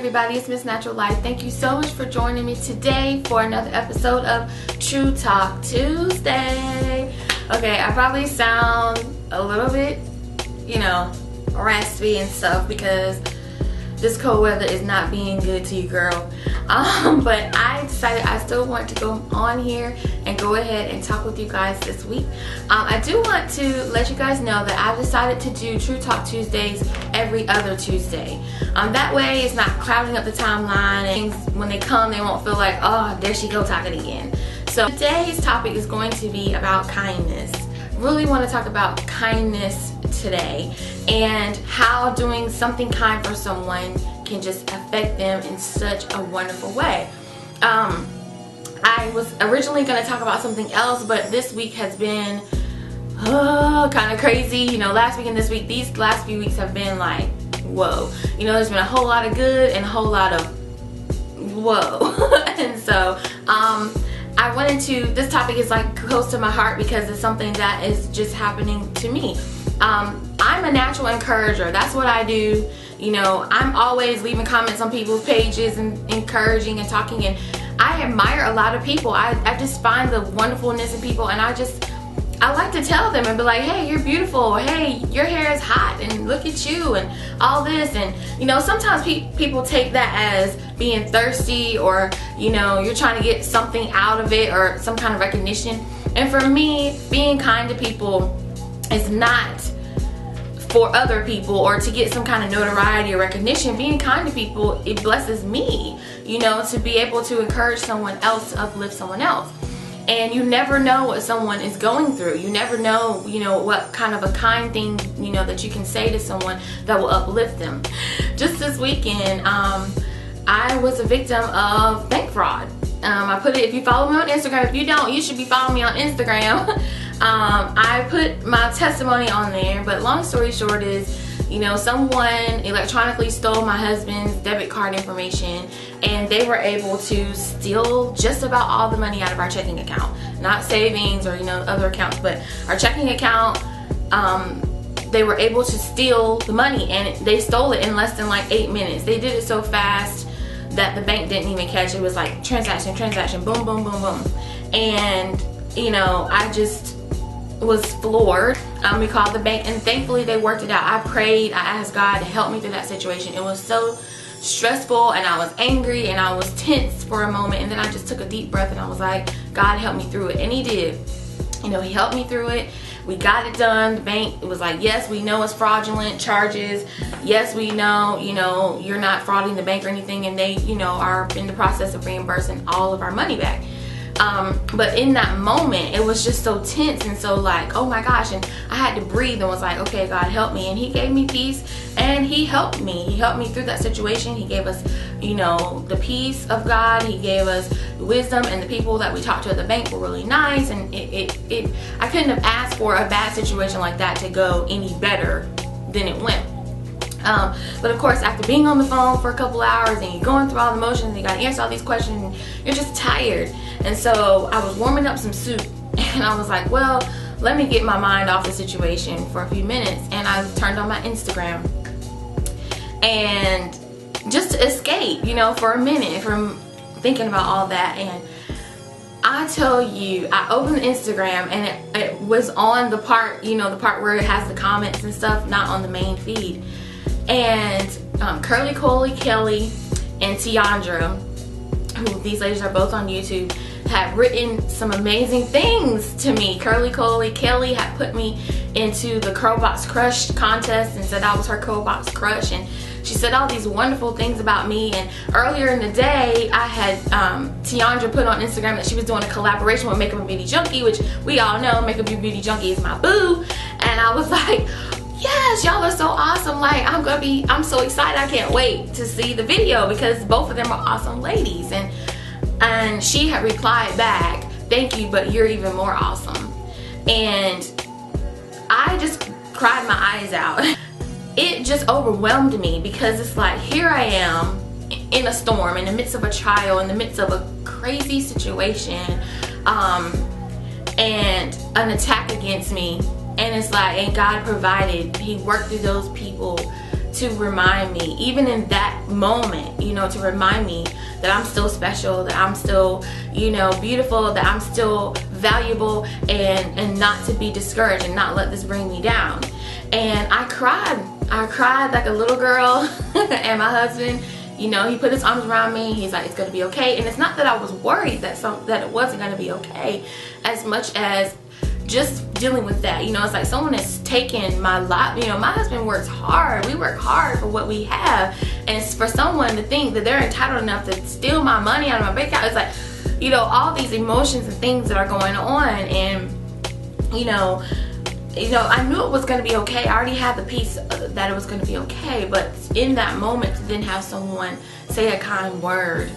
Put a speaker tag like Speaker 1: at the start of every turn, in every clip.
Speaker 1: everybody, it's MzNaturalLife. Thank you so much for joining me today for another episode of True Talk Tuesday. Okay, I probably sound a little bit, raspy and stuff because this cold weather is not being good to you, girl. But I decided I still want to go on here and go ahead and talk with you guys this week. I do want to let you guys know that I've decided to do True Talk Tuesdays every other Tuesday. That way it's not clouding up the timeline, and when they come they won't feel like, oh, there she go talking again. So today's topic is going to be about kindness. Really want to talk about kindness today and how doing something kind for someone can just affect them in such a wonderful way. I was originally going to talk about something else, but this week has been kind of crazy. Last week and this week, these last few weeks have been like, whoa. There's been a whole lot of good and a whole lot of whoa. And so I wanted to, this topic is like close to my heart because it's something that is just happening to me. I'm a natural encourager. That's what I do. I'm always leaving comments on people's pages and encouraging and talking, and I admire a lot of people. I just find the wonderfulness in people, and I like to tell them and be like, hey, you're beautiful, hey, your hair is hot, and look at you, and all this. And sometimes people take that as being thirsty, or you're trying to get something out of it or some kind of recognition. And for me, being kind to people is not for other people or to get some kind of notoriety or recognition. Being kind to people, it blesses me, to be able to encourage someone else, to uplift someone else. And you never know what someone is going through. You never know, what kind of a kind thing, that you can say to someone that will uplift them. Just this weekend, I was a victim of bank fraud. I put it, if you follow me on Instagram, if you don't, you should be following me on Instagram. I put my testimony on there, but long story short is, someone electronically stole my husband's debit card information, and they were able to steal just about all the money out of our checking account. Not savings or, other accounts, but our checking account. They were able to steal the money, and they stole it in less than like 8 minutes. They did it so fast that the bank didn't even catch it. It was like transaction, boom, boom, boom, boom. And, I just was floored. We called the bank, and thankfully they worked it out. I prayed, I asked God to help me through that situation. It was so stressful, and I was angry, and I was tense for a moment, and then I just took a deep breath and I was like, God, help me through it. And he did. He helped me through it. We got it done. The bank, it was like, yes, we know it's fraudulent charges. Yes, we know, you're not frauding the bank or anything, and they, are in the process of reimbursing all of our money back. But in that moment, it was just so tense and so like, oh my gosh, and I had to breathe and was like, okay, God, help me. And he gave me peace, and he helped me. He helped me through that situation. He gave us, the peace of God. He gave us wisdom, and the people that we talked to at the bank were really nice, and I couldn't have asked for a bad situation like that to go any better than it went. But of course, after being on the phone for a couple hours and you're going through all the motions and you gotta answer all these questions and you're just tired. And so I was warming up some soup, and I was like, well, let me get my mind off the situation for a few minutes. And I turned on my Instagram, and just to escape, for a minute from thinking about all that. And I tell you, I opened Instagram, and it was on the part, the part where it has the comments and stuff, not on the main feed. And Curly Coley Kelly and Tiandra, who these ladies are both on YouTube, had written some amazing things to me. Curly Coley Kelly had put me into the Curl Box Crush contest and said I was her Curl Box Crush, and she said all these wonderful things about me. And earlier in the day, I had Tiandra put on Instagram that she was doing a collaboration with Makeup and Beauty Junkie, which we all know Makeup and Beauty Junkie is my boo. And I was like, yes, y'all are so awesome. Like, I'm so excited. I can't wait to see the video because both of them are awesome ladies. And she had replied back, thank you, but you're even more awesome. And I just cried my eyes out. It just overwhelmed me because it's like, here I am in a storm, in the midst of a trial, in the midst of a crazy situation, and an attack against me. And it's like, and God provided. He worked through those people to remind me, even in that moment, you know, to remind me that I'm still special, that I'm still, you know, beautiful, that I'm still valuable, and not to be discouraged and not let this bring me down. And I cried like a little girl. And my husband, you know, he put his arms around me. He's like, it's gonna be okay. And it's not that I was worried that it wasn't gonna be okay, as much as just dealing with that. You know, it's like someone has taken my life. You know, my husband works hard. We work hard for what we have, and it's for someone to think that they're entitled enough to steal my money out of my bank account. It's like, you know, all these emotions and things that are going on. And you know, I knew it was going to be okay. I already had the peace that it was going to be okay. But in that moment, to then have someone say a kind word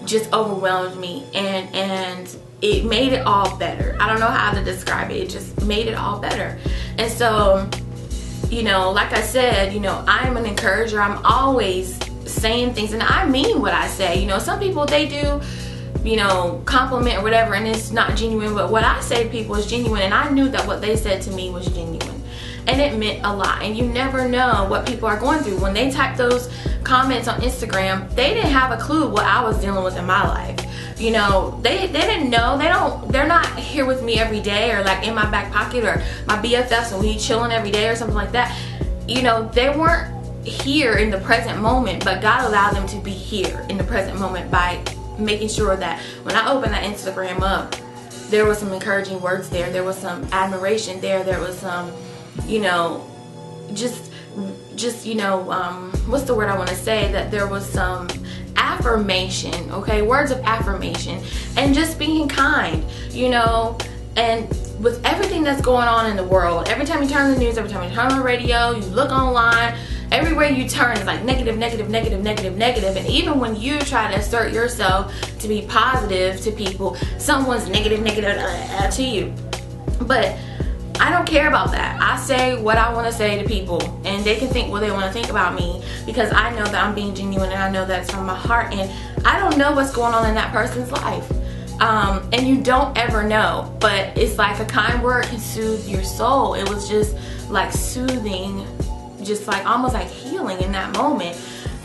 Speaker 1: just overwhelmed me, and it made it all better. I don't know how to describe it. It just made it all better. And so, you know, like I said, you know, I'm an encourager. I'm always saying things, and I mean what I say. You know, some people, they do, you know, compliment or whatever, and it's not genuine, but what I say to people is genuine. And I knew that what they said to me was genuine, and it meant a lot. And you never know what people are going through. When they type those comments on Instagram, they didn't have a clue what I was dealing with in my life. You know, they didn't know. They're not here with me every day, or like in my back pocket, or my BFFs and we chilling every day or something like that. You know, they weren't here in the present moment, but God allowed them to be here in the present moment by making sure that when I opened that Instagram up, there was some encouraging words there. There was some admiration there. There was some, you know, just you know, what's the word I want to say? That there was some affirmation, okay, words of affirmation, and just being kind, you know. And with everything that's going on in the world, every time you turn the news, every time you turn on the radio, you look online, everywhere you turn is like negative, negative, negative, negative, negative. And even when you try to assert yourself to be positive to people, someone's negative, negative to you. But I don't care about that. I say what I want to say to people, and they can think what they want to think about me, because I know that I'm being genuine, and I know that's from my heart, and I don't know what's going on in that person's life. And you don't ever know, but it's like a kind word can soothe your soul. It was just like soothing, just like almost like healing in that moment,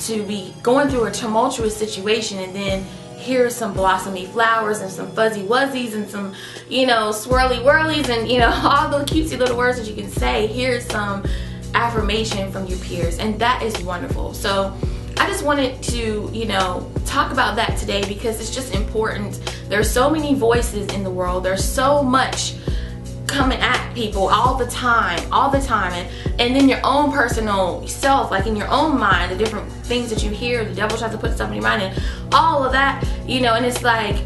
Speaker 1: to be going through a tumultuous situation, and then here's some blossomy flowers and some fuzzy wuzzies and some, you know, swirly whirlies, and, you know, all the cutesy little words that you can say. Here's some affirmation from your peers, and that is wonderful. So I just wanted to, you know, talk about that today, because it's just important. There's so many voices in the world. There's so much coming at people all the time, and then your own personal self, like in your own mind, the different things that you hear, the devil tries to put stuff in your mind, and all of that, you know. And it's like,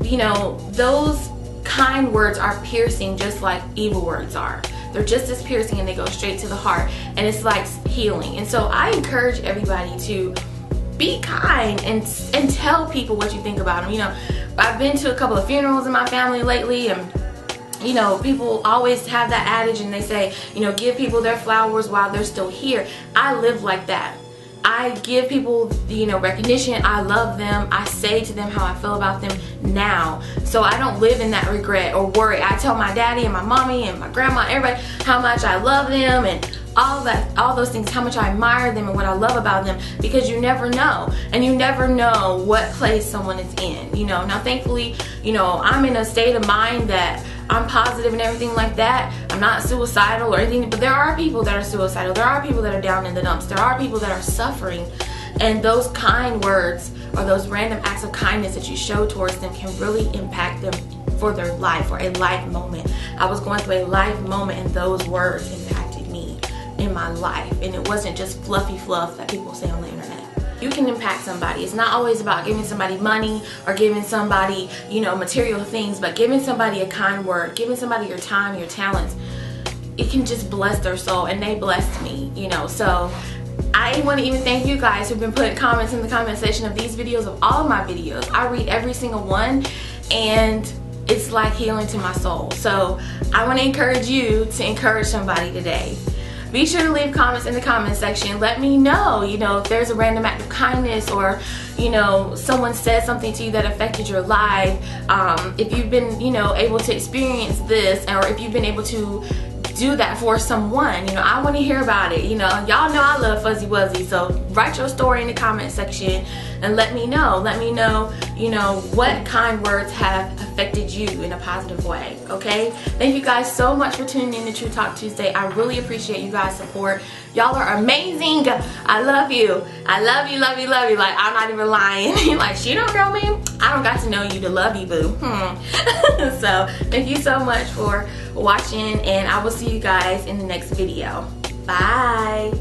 Speaker 1: you know, those kind words are piercing just like evil words are. They're just as piercing, and they go straight to the heart, and it's like healing. And so I encourage everybody to be kind and tell people what you think about them. You know, I've been to a couple of funerals in my family lately, and you know, people always have that adage, and they say, you know, give people their flowers while they're still here. I live like that. I give people, you know, recognition. I love them. I say to them how I feel about them now. So I don't live in that regret or worry. I tell my daddy and my mommy and my grandma, everybody, how much I love them, and all that, all those things, how much I admire them and what I love about them, because you never know. And you never know what place someone is in, you know. Now, thankfully, you know, I'm in a state of mind that I'm positive and everything like that. I'm not suicidal or anything, but there are people that are suicidal. There are people that are down in the dumps. There are people that are suffering. And those kind words, or those random acts of kindness that you show towards them, can really impact them for their life, or a life moment. I was going through a life moment, and those words impacted me in my life. And it wasn't just fluffy fluff that people say on the internet. You can impact somebody. It's not always about giving somebody money or giving somebody, you know, material things, but giving somebody a kind word, giving somebody your time, your talents. It can just bless their soul, and they blessed me, you know. So I want to even thank you guys who've been putting comments in the comment section of these videos, of all of my videos. I read every single one, and it's like healing to my soul. So I want to encourage you to encourage somebody today. Be sure to leave comments in the comment section. Let me know, you know, if there's a random act of kindness, or, you know, someone said something to you that affected your life. If you've been, you know, able to experience this, or if you've been able to do that for someone. You know, I want to hear about it. You know, y'all know I love Fuzzy Wuzzy, so write your story in the comment section and let me know. Let me know, you know, what kind words have affected you in a positive way, okay? Thank you guys so much for tuning in to True Talk Tuesday. I really appreciate you guys' support. Y'all are amazing. I love you. I love you, love you, love you. Like, I'm not even lying. Like, she don't know me. I don't got to know you to love you, boo. So, thank you so much for watching, and I will see you guys in the next video. Bye.